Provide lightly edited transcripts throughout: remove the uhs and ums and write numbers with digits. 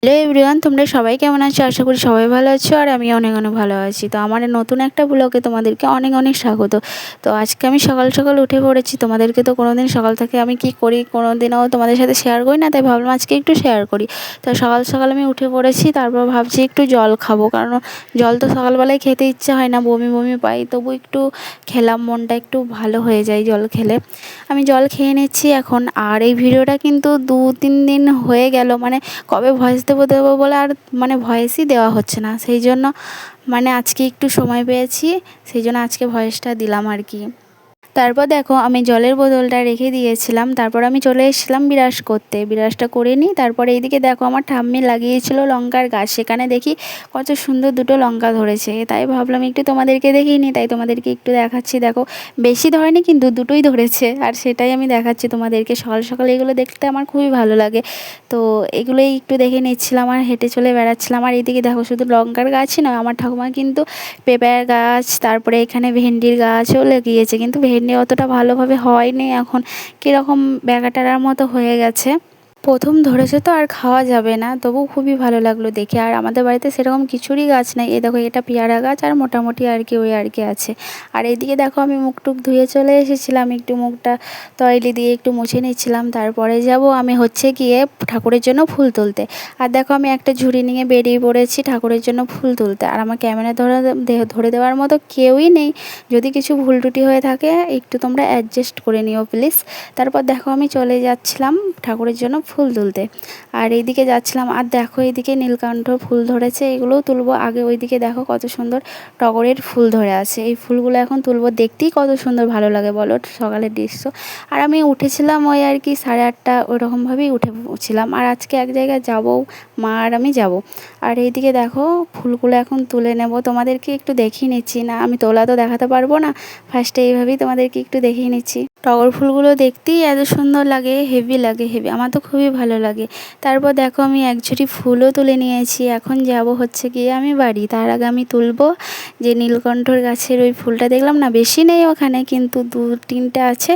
Hello everyone, তোমরা সবাই কেমন আছো? আশা করি সবাই ভালো আছো আর আমি অনেক অনেক ভালো আছি। তো আমার নতুন একটা ব্লগে তোমাদেরকে অনেক অনেক স্বাগত। তো আজকে আমি সকাল সকাল উঠে পড়েছি। তোমাদেরকে তো কোনোদিন সকাল থেকে আমি কি করি কোনোদিনও তোমাদের সাথে শেয়ার করি না, তাই ভাবলাম আজকে একটু শেয়ার করি। তো সকাল সকাল আমি উঠে পড়েছি, তারপর ভাবছি একটু জল খাবো, কারণ জল তো সকালবেলায় খেতে ইচ্ছা হয় না, বমি বমি পাই, তবু একটু খেলাম, মনটা একটু ভালো হয়ে যায় জল খেলে। আমি জল খেয়ে নিচ্ছি এখন। আর এই ভিডিওটা কিন্তু 2-3 দিন হয়ে গেল, মানে কবে ভয়েস দেবো বলে আর ভয়েসই দেওয়া হচ্ছে না, সেই জন্য আজকে একটু সময় পেয়েছি, সেই জন্য আজকে ভয়েসটা দিলাম আর কি। তারপর দেখো আমি জলের বোতলটা রেখে দিয়েছিলাম, তারপর আমি চলে এসেছিলাম বিরাস করতে, বিরাসটা করে নিই। তারপরে এইদিকে দেখো আমার ঠাম্মি লাগিয়েছিল লঙ্কার গাছ, সেখানে দেখি কত সুন্দর দুটো লঙ্কা ধরেছে, তাই ভাবলাম একটু তোমাদেরকে দেখিয়ে নিই, তাই তোমাদেরকে একটু দেখাচ্ছি। দেখো বেশি ধরেনি কিন্তু দুটোই ধরেছে, আর সেটাই আমি দেখাচ্ছি তোমাদেরকে। সকাল সকাল এগুলো দেখতে আমার খুবই ভালো লাগে, তো এগুলোই একটু দেখে নিচ্ছিলাম আর হেঁটে চলে বেড়াচ্ছিলাম। আর এইদিকে দেখো শুধু লঙ্কার গাছই নয়, আমার ঠাকুমা কিন্তু পেঁপের গাছ, তারপরে এখানে ভেন্ডির গাছও লাগিয়েছে, কিন্তু ভেন্ডি অতটা ভালোভাবে হয়নি, এখন কীরকম ব্যাগাটার মতো হয়ে গেছে। প্রথম ধরেছে তো আর খাওয়া যাবে না, তবু খুবই ভালো লাগলো দেখে। আর আমাদের বাড়িতে সেরকম কিছুরই গাছ নেই, এই দেখো এটা পেয়ারা গাছ আর মোটামুটি আর কি ওই আর কি আছে। আর এইদিকে দেখো আমি মুখ টুক ধুয়ে চলে এসেছিলাম, একটু মুখটা তয়লি দিয়ে একটু মুছে নিচ্ছিলাম। তারপরে যাব আমি হচ্ছে গিয়ে ঠাকুরের জন্য ফুল তুলতে। আর দেখো আমি একটা ঝুড়ি নিয়ে বেরিয়ে পড়েছি ঠাকুরের জন্য ফুল তুলতে, আর আমার ক্যামেরা ধরে দেওয়ার মতো কেউই নেই। যদি কিছু ভুল টুটি হয়ে থাকে একটু তোমরা অ্যাডজাস্ট করে নিও প্লিজ। তারপর দেখো আমি চলে যাচ্ছিলাম ঠাকুরের জন্য ফুল তুলতে, আর এইদিকে যাচ্ছিলাম। আর দেখো এইদিকে নীলকণ্ঠ ফুল ধরেছে, এগুলোও তুলবো। আগে ওইদিকে দেখো কত সুন্দর টগরের ফুল ধরে আছে, এই ফুলগুলো এখন তুলবো। দেখতেই কত সুন্দর ভালো লাগে বলো, সকালের দৃশ্য। আর আমি উঠেছিলাম ওই আর কি 8:30 ওইরকমভাবেই উঠেছিলাম। আর আজকে এক জায়গায় যাবো, মা আর আমি যাব। আর এইদিকে দেখো ফুলগুলো এখন তুলে নেব, তোমাদেরকে একটু দেখিয়ে নিচ্ছি। না আমি তোলা তো দেখাতে পারবো না, ফার্স্টে এইভাবেই তোমাদেরকে একটু দেখিয়ে নিচ্ছি। টগর ফুলগুলো দেখতেই এত সুন্দর লাগে, হেভি লাগে, হেভি, আমার তো খুবই ভালো লাগে। তারপর দেখো আমি এক ঝুড়ি ফুলও তুলে নিয়েছি, এখন যাব হচ্ছে গিয়ে আমি বাড়ি। তার আগে আমি তুলবো যে নীলকণ্ঠর গাছের ওই ফুলটা দেখলাম না, বেশি নেই ওখানে, কিন্তু 2-3টে আছে,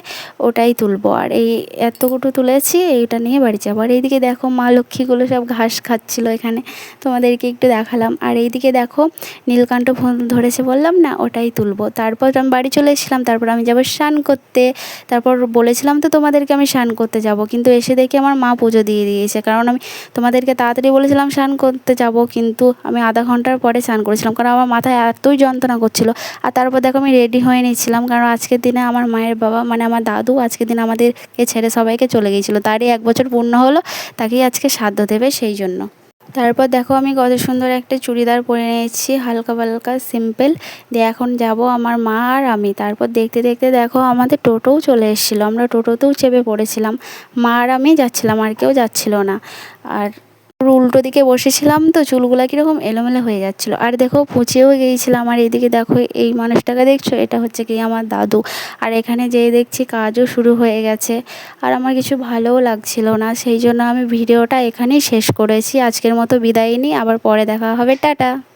ওটাই তুলবো। আর এই এতটুকু তুলেছি, এইটা নিয়ে বাড়ি যাবো। আর এইদিকে দেখো মা লক্ষ্মীগুলো সব ঘাস খাচ্ছিল এখানে, তোমাদেরকে একটু দেখালাম। আর এইদিকে দেখো নীলকণ্ঠ ফুল ধরেছে বললাম না, ওটাই তুলবো। তারপর আমি বাড়ি চলে এসেছিলাম, তারপর আমি যাবো স্নান করতে। তারপর বলেছিলাম তো তোমাদেরকে আমি স্নান করতে যাব, কিন্তু এসে দেখি আমার মা পুজো দিয়ে দিয়েছে, কারণ আমি তোমাদেরকে তাড়াতাড়ি বলেছিলাম স্নান করতে যাব, কিন্তু আমি আধা ঘন্টার পরে স্নান করেছিলাম, কারণ আমার মাথায় এতই যন্ত্রণা করছিল। আর তারপর দেখো আমি রেডি হয়ে নিচ্ছিলাম, কারণ আজকের দিনে আমার মায়ের বাবা আমার দাদু আজকের দিন আমাদেরকে ছেড়ে সবাইকে চলে গিয়েছিলো, তারই 1 বছর পূর্ণ হলো, তাকেই আজকে শ্রাদ্ধ দেবে, সেই জন্য। তারপর দেখো আমি কত সুন্দর একটা চুড়িদার পরে নিয়েছি, হালকা পালকা সিম্পল দিয়ে। এখন যাব আমার মা আর আমি। তারপর দেখতে দেখতে দেখো আমাদের টোটোও চলে এসেছিলো, আমরা টোটোতেও চেপে পড়েছিলাম। মা আর আমি যাচ্ছিলাম, আর কেউ যাচ্ছিল না। আর উল্টো দিকে বসেছিলাম তো চুলগুলো কীরকম এলোমেলো হয়ে যাচ্ছিলো। আর দেখো পুঁছেও গিয়েছিলাম। আর এইদিকে দেখো এই মানুষটাকে দেখছো, এটা হচ্ছে কি আমার দাদু। আর এখানে যেয়ে দেখছি কাজও শুরু হয়ে গেছে, আর আমার কিছু ভালোও লাগছিল না, সেই জন্য আমি ভিডিওটা এখানেই শেষ করেছি। আজকের মতো বিদায় নিই, আবার পরে দেখা হবে, টাটা।